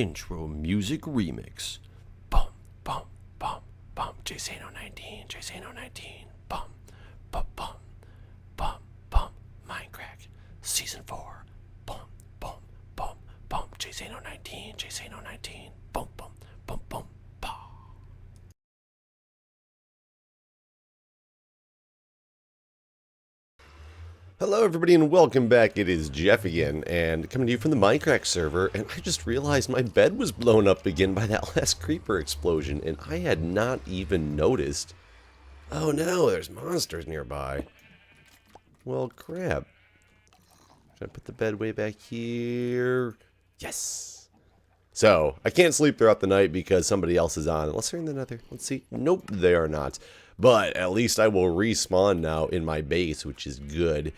Intro Music Remix. Bum, bum, bum, bum. JSano19, JSano19. Bum, bum, bum, bum, bum. Mindcrack. Season 4. Bum, bum, bum, bum. JSano19, JSano19. Bum, bum, bum, bum. Hello everybody and welcome back. It is Jeff again and coming to you from the Mindcrack server, and I just realized my bed was blown up again by that last creeper explosion and I had not even noticed. Oh no, there's monsters nearby. Well, crap. Should I put the bed way back here? Yes! So, I can't sleep throughout the night because somebody else is on. Unless they're in the nether. Let's see. Nope, they are not. But at least I will respawn now in my base, which is good.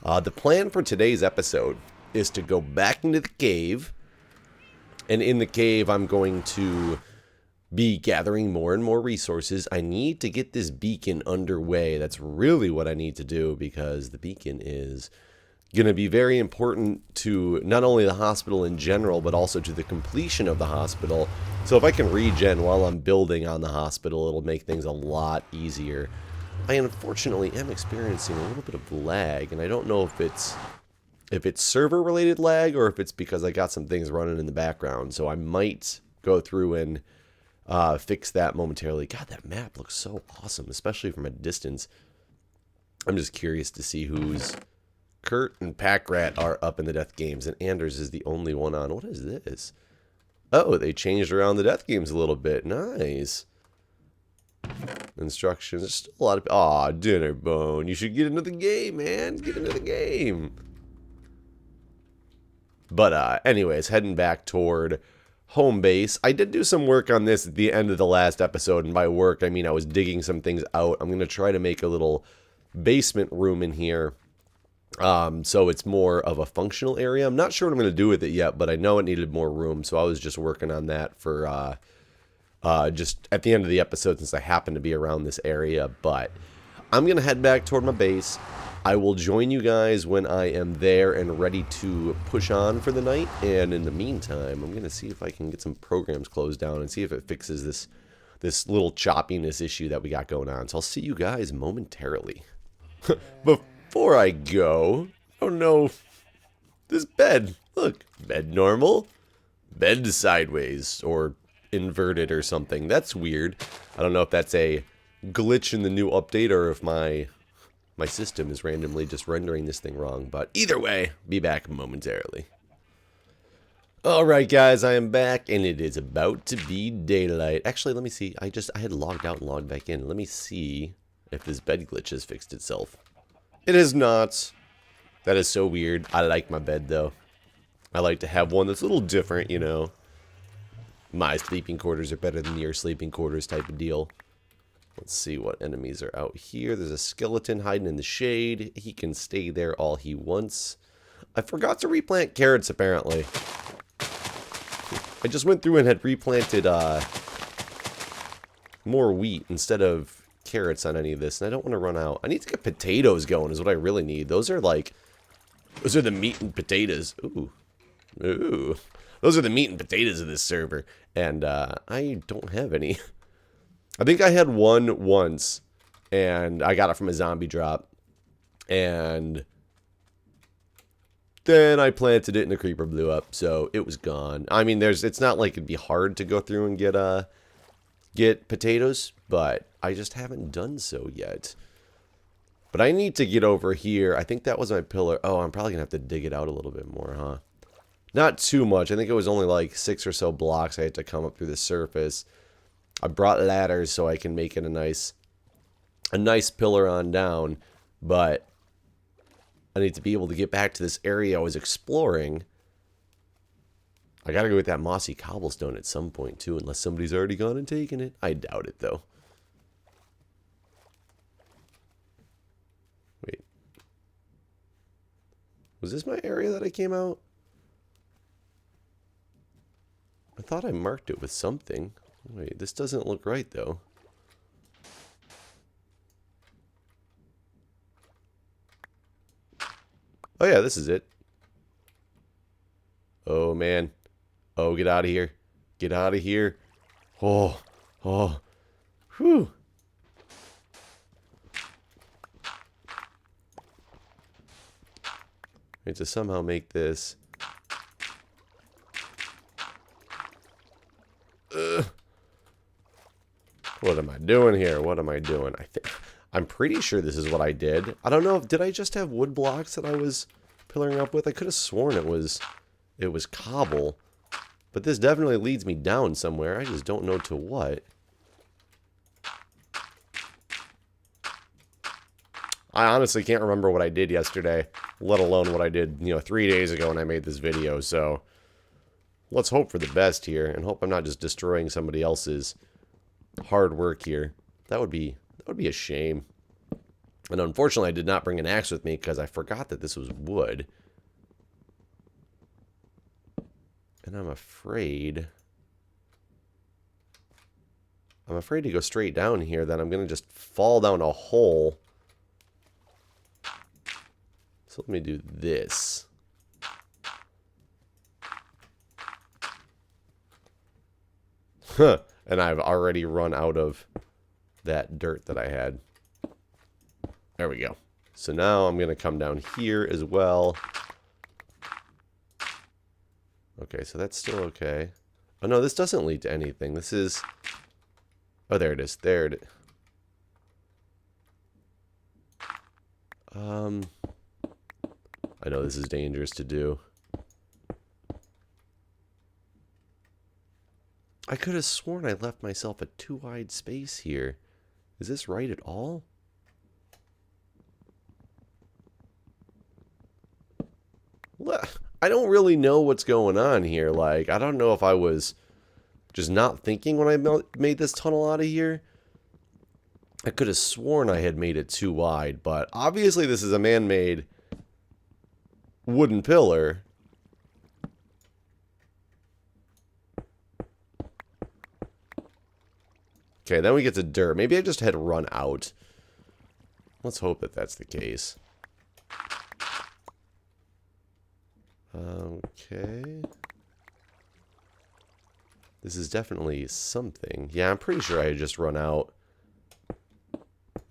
The plan for today's episode is to go back into the cave. And in the cave, I'm going to be gathering more and more resources. I need to get this beacon underway. That's really what I need to do, because the beacon is going to be very important to not only the hospital in general, but also to the completion of the hospital. So if I can regen while I'm building on the hospital, it'll make things a lot easier. I unfortunately am experiencing a little bit of lag, and I don't know if it's server related lag or if it's because I got some things running in the background. So I might go through and fix that momentarily. God, that map looks so awesome, especially from a distance. I'm just curious to see who's Kurt and Packrat are up in the death games, and Anders is the only one on. What is this? Oh, they changed around the death games a little bit. Nice. Instructions. There's still a lot of... Aw, Dinner Bone. You should get into the game, man. Get into the game. But, anyways, heading back toward home base. I did do some work on this at the end of the last episode, and by work, I mean I was digging some things out. I'm going to try to make a little basement room in here. So it's more of a functional area. I'm not sure what I'm going to do with it yet, but I know it needed more room, so I was just working on that for just at the end of the episode, since I happen to be around this area. But I'm going to head back toward my base. I will join you guys when I am there and ready to push on for the night. And in the meantime, I'm going to see if I can get some programs closed down and see if it fixes this little choppiness issue that we got going on. So I'll see you guys momentarily. Before I go, oh no, this bed, look, bed normal, bed sideways, or inverted or something. That's weird. I don't know if that's a glitch in the new update or if my system is randomly just rendering this thing wrong, but either way, be back momentarily. Alright guys, I am back, and it is about to be daylight. Actually, let me see, I had logged out and logged back in. Let me see if this bed glitch has fixed itself. It is not. That is so weird. I like my bed, though. I like to have one that's a little different, you know. My sleeping quarters are better than your sleeping quarters type of deal. Let's see what enemies are out here. There's a skeleton hiding in the shade. He can stay there all he wants. I forgot to replant carrots, apparently. I just went through and had replanted more wheat instead of carrots on any of this, and I don't want to run out. I need to get potatoes going is what I really need. Those are the meat and potatoes. Ooh. Those are the meat and potatoes of this server, and I don't have any. I think I had one once, and I got it from a zombie drop, and then I planted it and the creeper blew up, so it was gone. I mean, it's not like it'd be hard to go through and get potatoes, but I just haven't done so yet. But I need to get over here. I think that was my pillar. Oh, I'm probably gonna have to dig it out a little bit more, huh? Not too much. I think it was only like 6 or so blocks I had to come up through the surface. I brought ladders so I can make it a nice pillar on down, but I need to be able to get back to this area I was exploring. I gotta go get that mossy cobblestone at some point, too, unless somebody's already gone and taken it. I doubt it, though. Wait. Was this my area that I came out? I thought I marked it with something. Wait, this doesn't look right, though. Oh, yeah, this is it. Oh, man. Oh, get out of here. Get out of here. Oh. Oh. Whew. I need to somehow make this. Ugh. What am I doing here? What am I doing? I'm pretty sure this is what I did. I don't know if did I just have wood blocks that I was pillaring up with? I could have sworn it was cobble. But this definitely leads me down somewhere. I just don't know to what. I honestly can't remember what I did yesterday, let alone what I did, 3 days ago when I made this video. So let's hope for the best here and hope I'm not just destroying somebody else's hard work here. That would be a shame. And unfortunately, I did not bring an axe with me because I forgot that this was wood. And I'm afraid to go straight down here, that I'm going to just fall down a hole. So let me do this. Huh. And I've already run out of that dirt that I had. There we go. So now I'm going to come down here as well. Okay, so that's still okay. Oh, no, this doesn't lead to anything. This is... Oh, there it is. There it is. I know this is dangerous to do. I could have sworn I left myself a too wide space here. Is this right at all? I don't really know what's going on here. Like, I don't know if I was just not thinking when I made this tunnel out of here. I could have sworn I had made it too wide, but obviously this is a man-made wooden pillar. Okay, then we get to dirt. Maybe I just had to run out. Let's hope that that's the case. Okay. This is definitely something. Yeah, I'm pretty sure I had just run out.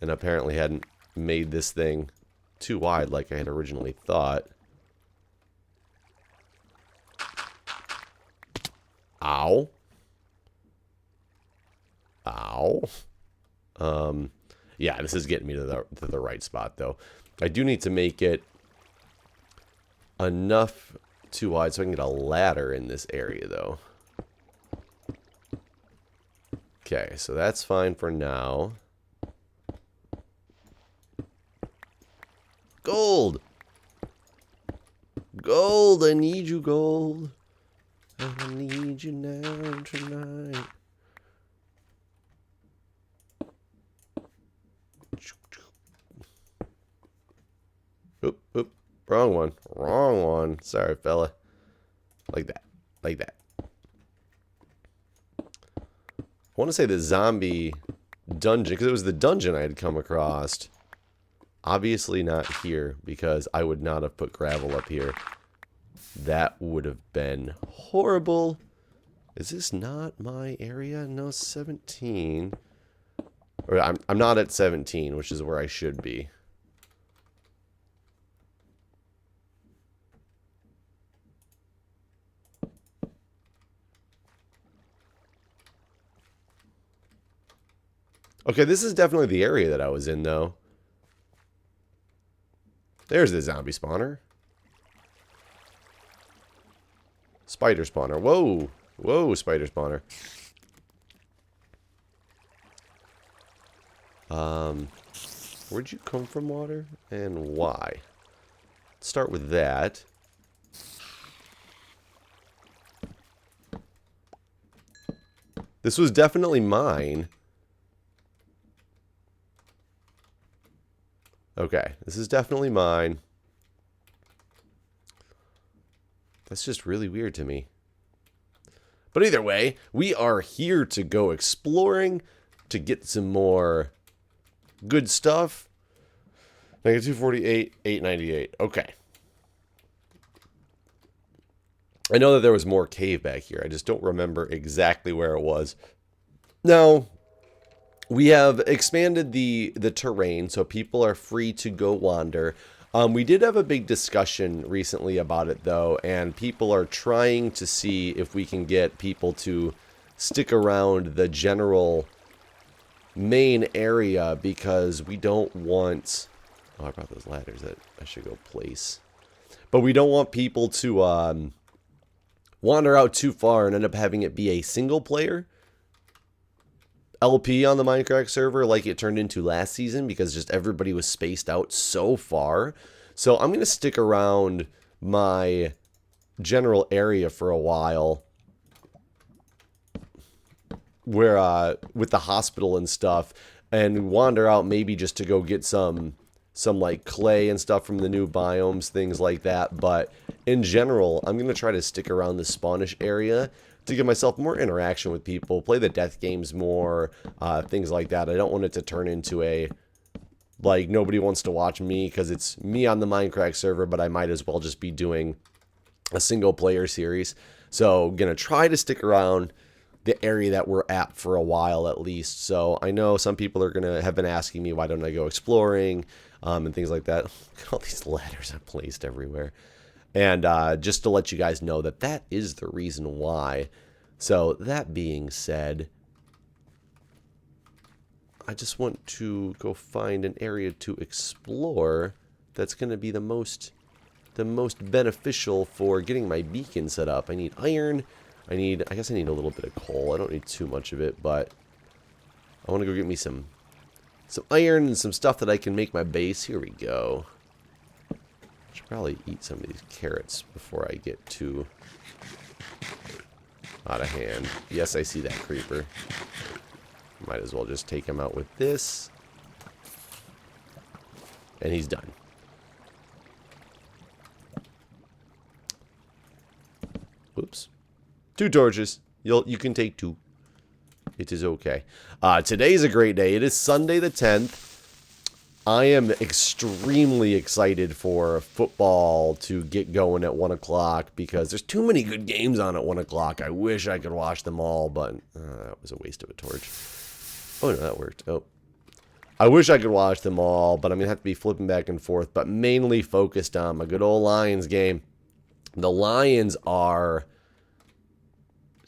And apparently hadn't made this thing too wide like I had originally thought. Ow. Ow. Yeah, this is getting me to the right spot, though. I do need to make it enough too wide so I can get a ladder in this area, though. Okay, so that's fine for now. Gold! Gold! I need you, gold. I need you now tonight. Oop, oop. Wrong one. Wrong one. Sorry, fella. Like that. Like that. I want to say the zombie dungeon, because it was the dungeon I had come across. Obviously not here, because I would not have put gravel up here. That would have been horrible. Is this not my area? No, 17. Or I'm not at 17, which is where I should be. Okay, this is definitely the area that I was in, though. There's the zombie spawner. Spider spawner. Whoa. Whoa, spider spawner. Where'd you come from, water? And why? Let's start with that. This was definitely mine. Okay, this is definitely mine. That's just really weird to me. But either way, we are here to go exploring, to get some more good stuff. -248, 898. Okay. I know that there was more cave back here. I just don't remember exactly where it was. Now, we have expanded the terrain, so people are free to go wander. We did have a big discussion recently about it, though, and people are trying to see if we can get people to stick around the general main area, because we don't want... Oh, I brought those ladders that I should go place. But we don't want people to wander out too far and end up having it be a single player LP on the Mindcrack server like it turned into last season, because just everybody was spaced out so far. So I'm going to stick around my general area for a while, where with the hospital and stuff, and wander out maybe just to go get some like clay and stuff from the new biomes, things like that. But in general, I'm going to try to stick around the spawnish area to give myself more interaction with people, play the death games more, things like that. I don't want it to turn into a, like, nobody wants to watch me because it's me on the Mindcrack server, but I might as well just be doing a single player series. So going to try to stick around the area that we're at for a while at least. So I know some people are going to have been asking me, why don't I go exploring, and things like that. All these ladders are placed everywhere. And just to let you guys know that that is the reason why. So that being said, I just want to go find an area to explore that's going to be the most beneficial for getting my beacon set up. I need iron. I guess I need a little bit of coal. I don't need too much of it, but I want to go get me some iron and some stuff that I can make my base. Here we go. Should probably eat some of these carrots before I get too out of hand. Yes, I see that creeper. Might as well just take him out with this. And he's done. Oops. 2 torches. You can take 2. It is okay. Today's a great day. It is Sunday the 10th. I am extremely excited for football to get going at 1 o'clock, because there's too many good games on at 1 o'clock. I wish I could watch them all, but that was a waste of a torch. Oh, no, that worked. Oh. I wish I could watch them all, but I'm going to have to be flipping back and forth, but mainly focused on my good old Lions game. The Lions are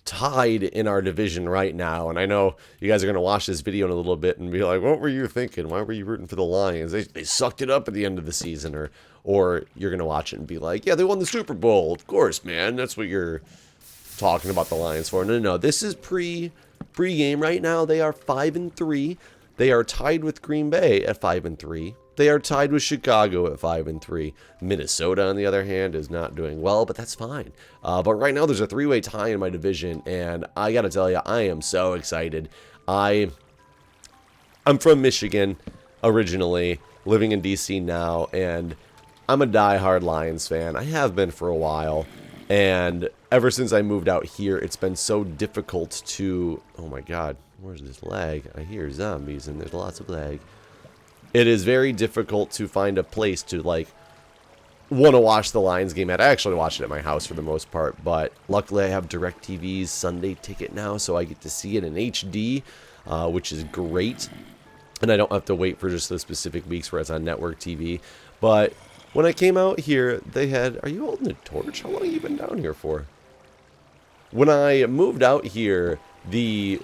tied in our division right now, and I know you guys are going to watch this video in a little bit and be like, what were you thinking? Why were you rooting for the Lions? They sucked it up at the end of the season. Or you're going to watch it and be like, yeah, they won the Super Bowl. Of course, man. That's what you're talking about the Lions for. No. This is pre-game right now. They are 5-3. They are tied with Green Bay at 5-3. They are tied with Chicago at 5-3. Minnesota, on the other hand, is not doing well, but that's fine. But right now, there's a 3-way tie in my division, and I got to tell you, I am so excited. I'm from Michigan originally, living in D.C. now, and I'm a diehard Lions fan. I have been for a while, and ever since I moved out here, it's been so difficult to... Oh my god, where's this lag? I hear zombies, and there's lots of lag. It is very difficult to find a place to, like, want to watch the Lions game at. I actually watch it at my house for the most part, but luckily I have DirecTV's Sunday ticket now, so I get to see it in HD, which is great. And I don't have to wait for just the specific weeks where it's on network TV. But when I came out here, they had... Are you holding a torch? How long have you been down here for? When I moved out here, the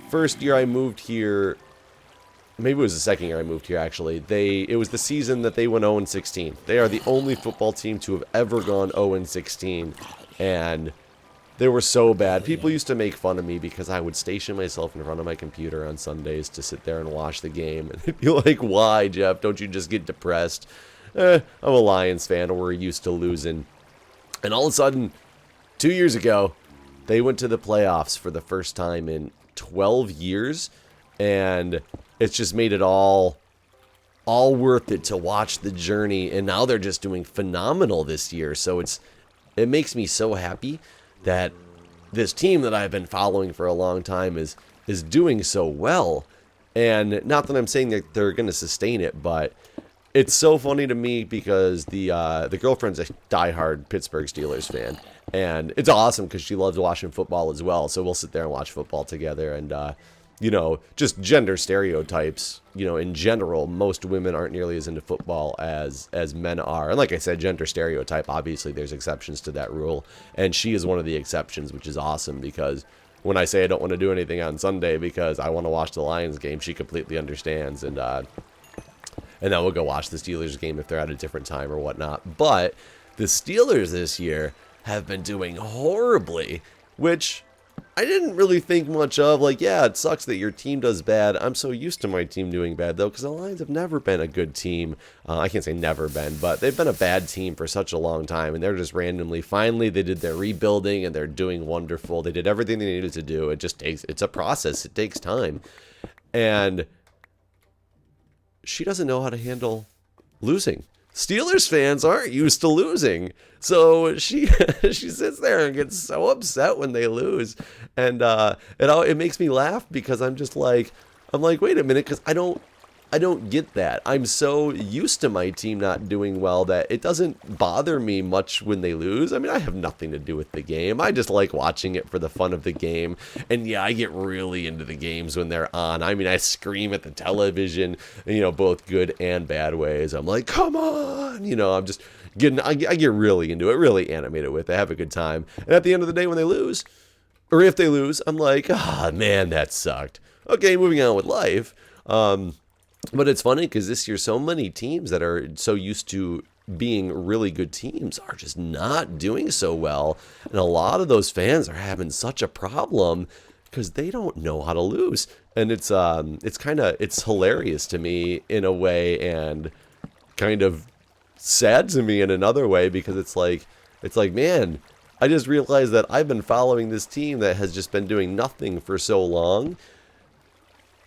first year I moved here... Maybe it was the second year I moved here, actually. It was the season that they went 0-16. They are the only football team to have ever gone 0-16. And they were so bad. People used to make fun of me because I would station myself in front of my computer on Sundays to sit there and watch the game. And they'd be like, why, Jeff? Don't you just get depressed? I'm a Lions fan. We're used to losing. And all of a sudden, 2 years ago, they went to the playoffs for the first time in 12 years. And it's just made it all worth it to watch the journey, and now they're just doing phenomenal this year. So it makes me so happy that this team that I've been following for a long time is doing so well. And not that I'm saying that they're going to sustain it, but it's so funny to me because the girlfriend's a diehard Pittsburgh Steelers fan, and it's awesome because she loves watching football as well. So we'll sit there and watch football together, and just gender stereotypes. In general, most women aren't nearly as into football as men are, and like I said, gender stereotype. Obviously, there's exceptions to that rule, and she is one of the exceptions, which is awesome because when I say I don't want to do anything on Sunday because I want to watch the Lions game, she completely understands, and then we'll go watch the Steelers game if they're at a different time or whatnot. But the Steelers this year have been doing horribly, which I didn't really think much of. Like, yeah, it sucks that your team does bad. I'm so used to my team doing bad, though, because the Lions have never been a good team. I can't say never been, but they've been a bad team for such a long time, and they're just randomly, finally, they did their rebuilding, and they're doing wonderful. They did everything they needed to do. It's a process. It takes time. And she doesn't know how to handle losing. Steelers fans aren't used to losing. So she she sits there and gets so upset when they lose. And it makes me laugh because I'm like, wait a minute, because I don't get that. I'm so used to my team not doing well that it doesn't bother me much when they lose. I mean, I have nothing to do with the game. I just like watching it for the fun of the game. And yeah, I get really into the games when they're on. I mean, I scream at the television, both good and bad ways. I'm like, come on, I'm just I get really into it, really animated with it. I have a good time. And at the end of the day, when they lose, or if they lose, I'm like, man, that sucked. Okay, moving on with life. But it's funny because this year, so many teams that are so used to being really good teams are just not doing so well. And a lot of those fans are having such a problem because they don't know how to lose. And it's hilarious to me in a way and kind of sad to me in another way because it's like, man, I just realized that I've been following this team that has just been doing nothing for so long.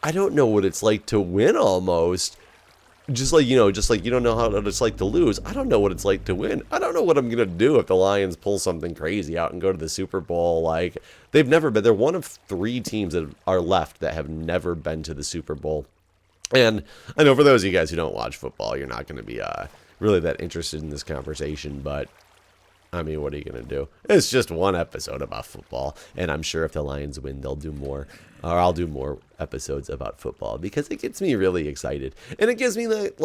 I don't know what it's like to win almost. Just like you don't know how it's like to lose. I don't know what it's like to win. I don't know what I'm going to do if the Lions pull something crazy out and go to the Super Bowl. Like, they're one of 3 teams that are left that have never been to the Super Bowl. And I know for those of you guys who don't watch football, you're not going to be really that interested in this conversation, but I mean, what are you going to do? It's just one episode about football, and I'm sure if the Lions win, they'll do more, or I'll do more episodes about football, because it gets me really excited, and it gives me that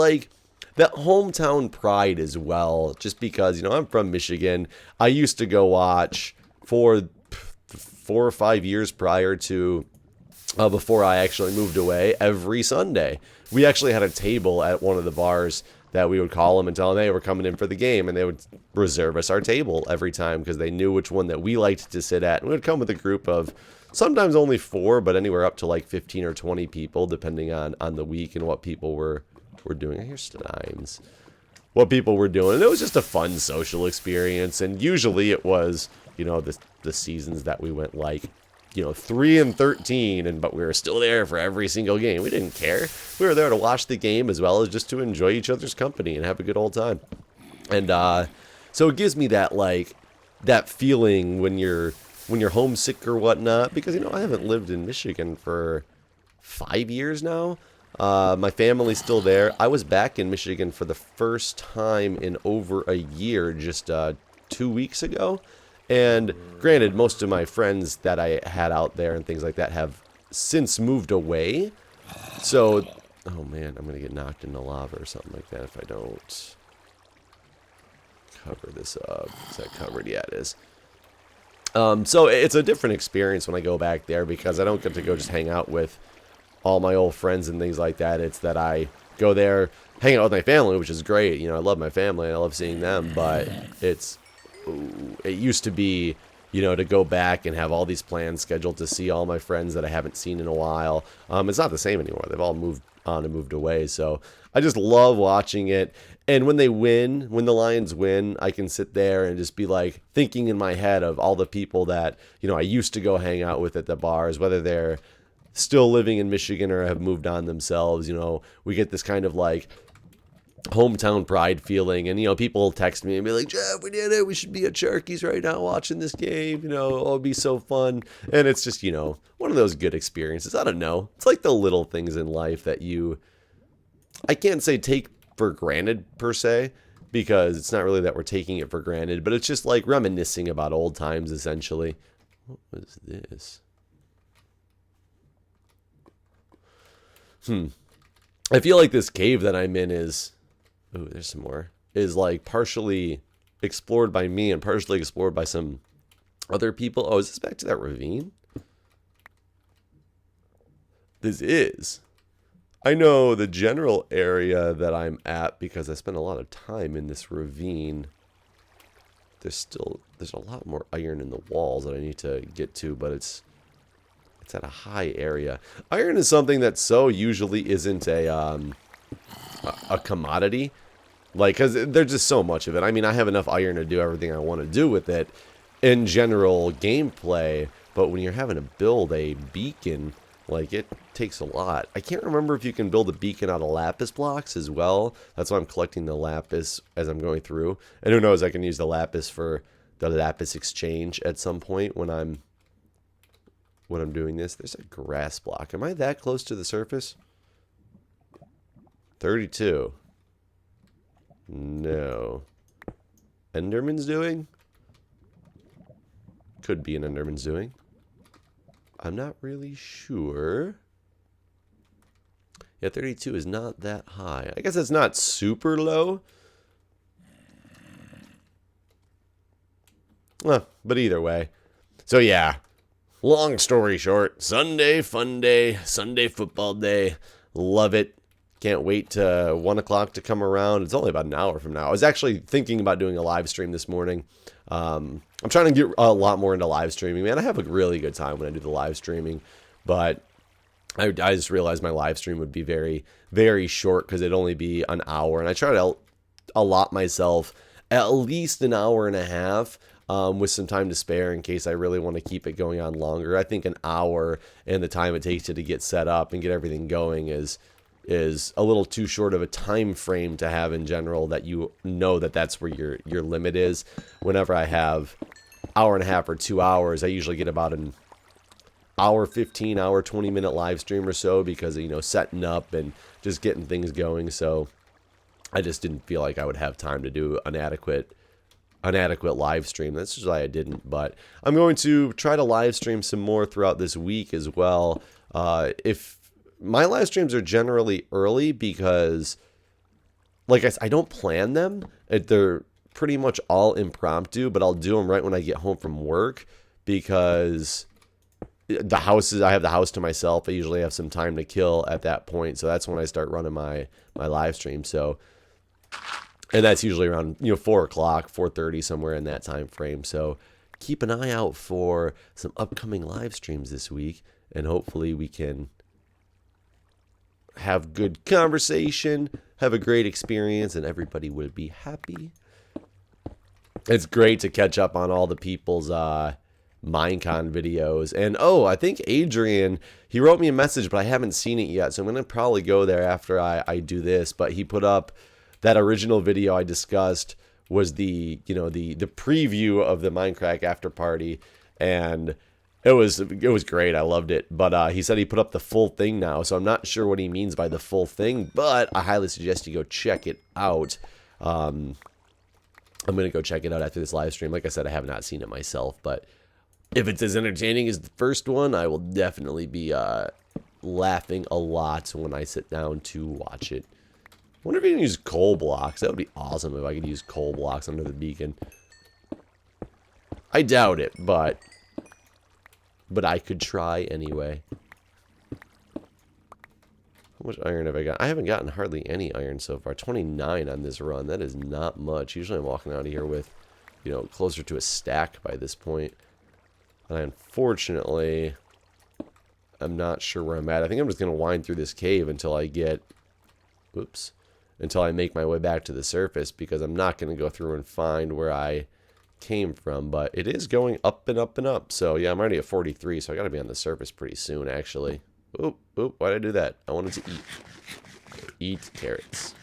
hometown pride as well, just because, I'm from Michigan. I used to go watch for 4 or 5 years prior to, before I actually moved away, every Sunday. We actually had a table at one of the bars that we would call them and tell them, hey, we're coming in for the game. And they would reserve us our table every time because they knew which one that we liked to sit at. And we would come with a group of sometimes only 4, but anywhere up to like 15 or 20 people, depending on the week and what people were doing. Here's Steins. What people were doing. And it was just a fun social experience. And usually it was, the seasons that we went 3-13, but we were still there for every single game. We didn't care. We were there to watch the game as well as just to enjoy each other's company and have a good old time. And so it gives me that that feeling when you're homesick or whatnot, because I haven't lived in Michigan for 5 years now. My family's still there. I was back in Michigan for the first time in over a year, just 2 weeks ago. And granted, most of my friends that I had out there and things like that have since moved away. So, oh man, I'm going to get knocked into lava or something like that if I don't cover this up. Is that covered? Yeah, it is. So it's a different experience when I go back there because I don't get to go just hang out with all my old friends and things like that. It's that I go there, hang out with my family, which is great. I love my family and I love seeing them, but it used to be, to go back and have all these plans scheduled to see all my friends that I haven't seen in a while. It's not the same anymore. They've all moved on and moved away. So I just love watching it. And when the Lions win, I can sit there and just be thinking in my head of all the people that, I used to go hang out with at the bars, whether they're still living in Michigan or have moved on themselves. We get this kind of hometown pride feeling, and people text me and be like, Jeff, we did it, we should be at Sharky's right now watching this game, it'll be so fun. And it's just one of those good experiences. I don't know, it's like the little things in life that I can't say take for granted per se, because it's not really that we're taking it for granted, but it's just like reminiscing about old times essentially. What was this? I feel like this cave that I'm in is, oh, there's some more, is like partially explored by me and partially explored by some other people. Oh, is this back to that ravine? This is. I know the general area that I'm at because I spent a lot of time in this ravine. There's a lot more iron in the walls that I need to get to, but it's at a high area. Iron is something that so usually isn't a commodity. Like, because there's just so much of it. I mean, I have enough iron to do everything I want to do with it in general gameplay, but when you're having to build a beacon, like, it takes a lot. I can't remember if you can build a beacon out of lapis blocks as well. That's why I'm collecting the lapis as I'm going through. And who knows, I can use the lapis for the lapis exchange at some point when I'm doing this. There's a grass block. Am I that close to the surface? 32. No. Enderman's doing? Could be an Enderman's doing. I'm not really sure. Yeah, 32 is not that high. I guess it's not super low. But either way. So yeah, long story short, Sunday fun day, Sunday football day. Love it. Can't wait to 1 o'clock to come around. It's only about an hour from now. I was actually thinking about doing a live stream this morning. I'm trying to get a lot more into live streaming, man. I have a really good time when I do the live streaming, but I just realized my live stream would be very, very short because it'd only be an hour, and I try to allot myself at least an hour and a half with some time to spare in case I really want to keep it going on longer. I think an hour and the time it takes to get set up and get everything going is a little too short of a time frame to have in general, that you know that that's where your limit is. Whenever I have hour and a half or 2 hours, I usually get about an hour 15, hour 20-minute live stream or so because of, you know, setting up and just getting things going. So I just didn't feel like I would have time to do an adequate live stream. That's just why I didn't. But I'm going to try to live stream some more throughout this week as well. If my live streams are generally early because, like I don't plan them. They're pretty much all impromptu, but I'll do them right when I get home from work because I have the house to myself. I usually have some time to kill at that point, so that's when I start running my live stream. So, and that's usually around 4 o'clock, 4:30, somewhere in that time frame. So keep an eye out for some upcoming live streams this week, and hopefully we can have good conversation, have a great experience, and everybody will be happy. It's great to catch up on all the people's Minecon videos. And I think Adrian, he wrote me a message, but I haven't seen it yet, so I'm going to probably go there after I do this. But he put up that original video I discussed was the preview of the Mindcrack after party, and it was great. I loved it. But he said he put up the full thing now, so I'm not sure what he means by the full thing, but I highly suggest you go check it out. I'm going to go check it out after this live stream. Like I said, I have not seen it myself, but if it's as entertaining as the first one, I will definitely be laughing a lot when I sit down to watch it. I wonder if you can use coal blocks. That would be awesome if I could use coal blocks under the beacon. I doubt it, but I could try anyway. How much iron have I got? I haven't gotten hardly any iron so far. 29 on this run. That is not much. Usually I'm walking out of here with, closer to a stack by this point. And unfortunately, I'm not sure where I'm at. I think I'm just going to wind through this cave until I make my way back to the surface, because I'm not going to go through and find where I came from. But it is going up and up and up. So yeah, I'm already at 43, so I got to be on the surface pretty soon, actually. Oop, why did I do that? I wanted to eat carrots.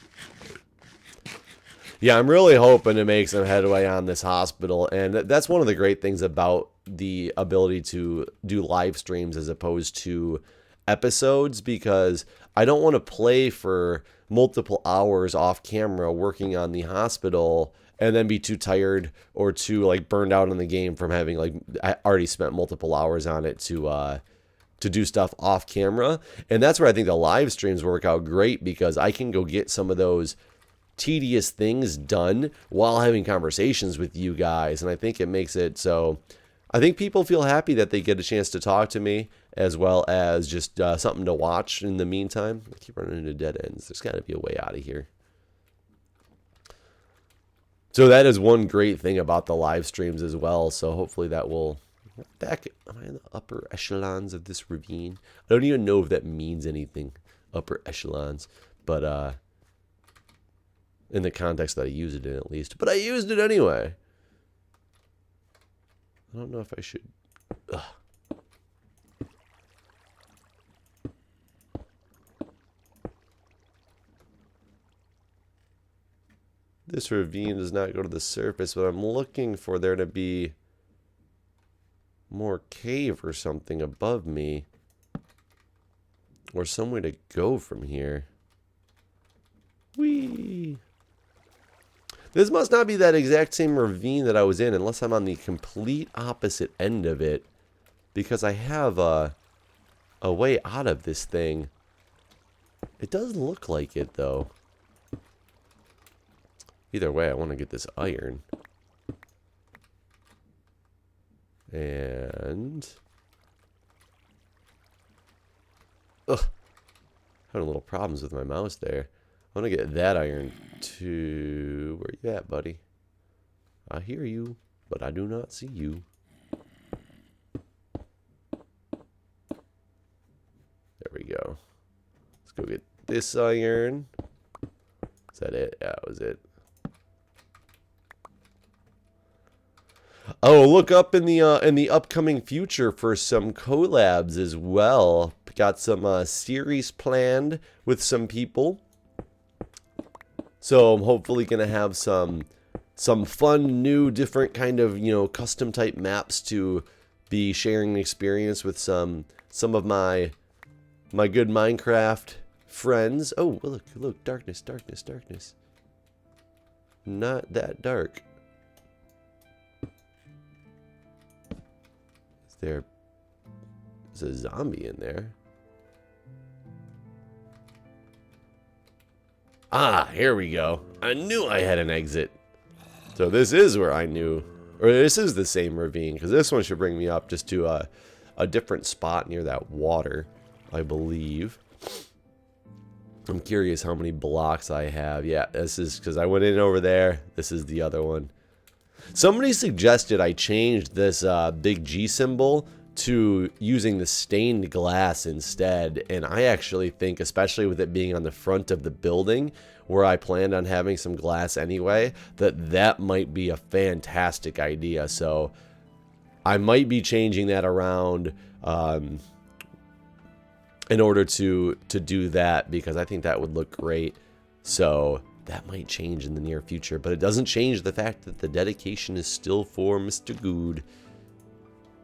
Yeah, I'm really hoping to make some headway on this hospital, and that's one of the great things about the ability to do live streams as opposed to episodes because I don't want to play for multiple hours off camera working on the hospital and then be too tired or too like burned out on the game from having like I already spent multiple hours on it to do stuff off camera. And that's where I think the live streams work out great because I can go get some of those tedious things done while having conversations with you guys. And I think it makes it so I think people feel happy that they get a chance to talk to me as well as just something to watch in the meantime. I keep running into dead ends. There's got to be a way out of here. So that is one great thing about the live streams as well. So hopefully that will back. Am I in the upper echelons of this ravine? I don't even know if that means anything. Upper echelons, but in the context that I use it in, at least. But I used it anyway. I don't know if I should. Ugh. This ravine does not go to the surface, but I'm looking for there to be more cave or something above me. Or some way to go from here. Whee! This must not be that exact same ravine that I was in, unless I'm on the complete opposite end of it. Because I have a way out of this thing. It does look like it, though. Either way, I want to get this iron. And... ugh. Having a little problems with my mouse there. I want to get that iron to... where you at, buddy? I hear you, but I do not see you. There we go. Let's go get this iron. Is that it? Yeah, that was it. Oh, look up in the upcoming future for some collabs as well. Got some series planned with some people. So I'm hopefully gonna have some fun, new, different kind of, you know, custom type maps to be sharing experience with some of my good Minecraft friends. Oh, look, darkness. Not that dark. There's a zombie in there. Ah, here we go. I knew I had an exit. So this is where I knew, or this is the same ravine, because this one should bring me up just to a different spot near that water, I believe. I'm curious how many blocks I have. Yeah, this is, because I went in over there. This is the other one. Somebody suggested I changed this big G symbol to using the stained glass instead, and I actually think, especially with it being on the front of the building where I planned on having some glass anyway, that might be a fantastic idea. So I might be changing that around in order to do that, because I think that would look great. So that might change in the near future, but it doesn't change the fact that the dedication is still for Mr. Guude.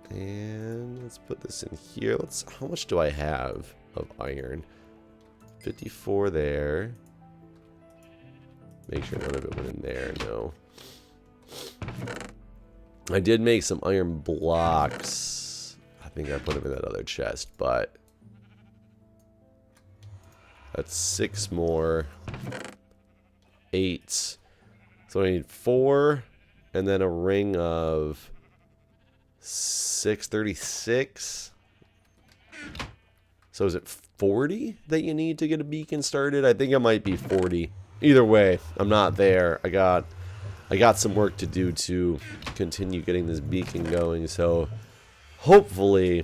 And let's put this in here. How much do I have of iron? 54 there. Make sure none of it went in there. No. I did make some iron blocks. I think I put them in that other chest, but that's 6 more. 8. So I need 4 and then a ring of 636. So is it 40 that you need to get a beacon started? I think it might be 40. Either way, I'm not there. I got some work to do to continue getting this beacon going. So hopefully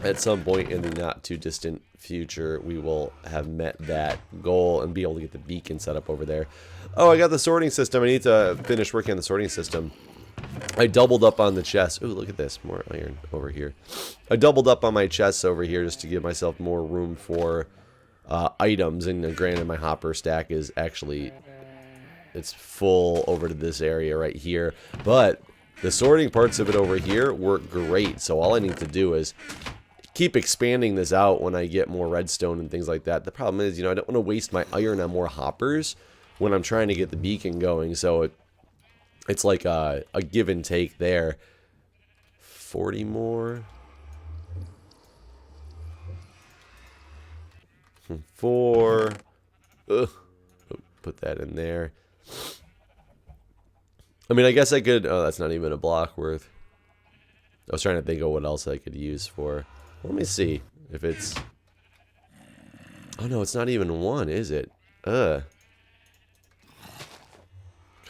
at some point in the not too distant future we will have met that goal and be able to get the beacon set up over there. Oh, I got the sorting system. I need to finish working on the sorting system. I doubled up on the chest. Ooh, look at this. More iron over here. I doubled up on my chests over here just to give myself more room for items. And granted, my hopper stack is actually, it's full over to this area right here. But the sorting parts of it over here work great. So all I need to do is keep expanding this out when I get more redstone and things like that. The problem is, you know, I don't want to waste my iron on more hoppers when I'm trying to get the beacon going. So it's like a give and take there. 40 more. 4. Ugh. Put that in there. I mean, I guess I could... Oh, that's not even a block worth. I was trying to think of what else I could use for... Let me see if it's... Oh, no, it's not even 1, is it? Because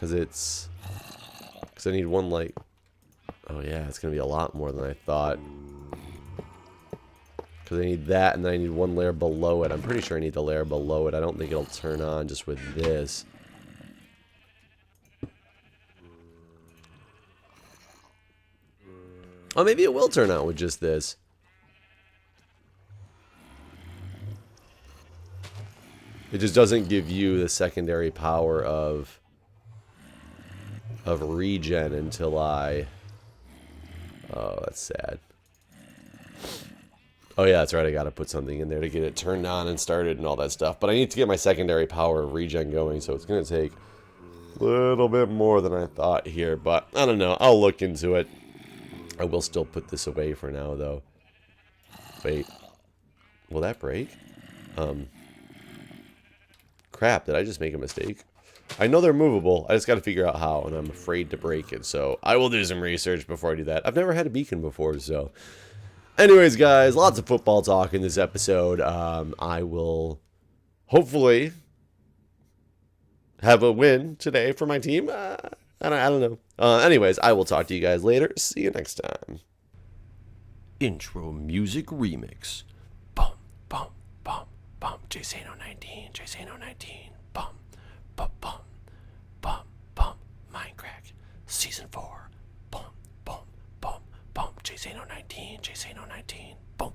it's... Because I need 1, like... Oh, yeah, it's going to be a lot more than I thought. Because I need that, and then I need 1 layer below it. I'm pretty sure I need the layer below it. I don't think it'll turn on just with this. Oh, maybe it will turn on with just this. It just doesn't give you the secondary power of regen until I... Oh, that's sad. Oh yeah, that's right, I gotta put something in there to get it turned on and started and all that stuff. But I need to get my secondary power of regen going, so it's gonna take a little bit more than I thought here. But I don't know, I'll look into it. I will still put this away for now, though. Wait. Will that break? Crap, did I just make a mistake? I know they're movable. I just got to figure out how, and I'm afraid to break it. So I will do some research before I do that. I've never had a beacon before, so... Anyways, guys, lots of football talk in this episode. I will hopefully have a win today for my team. I don't know. Anyways, I will talk to you guys later. See you next time. Intro music remix. Bum, bum, bum, bum. JSano19, JSano19. Bum, bum, bum, bum, bum. Mindcrack, Season 4. Bum, bum, bum, bum. JSano19, JSano19. Bum.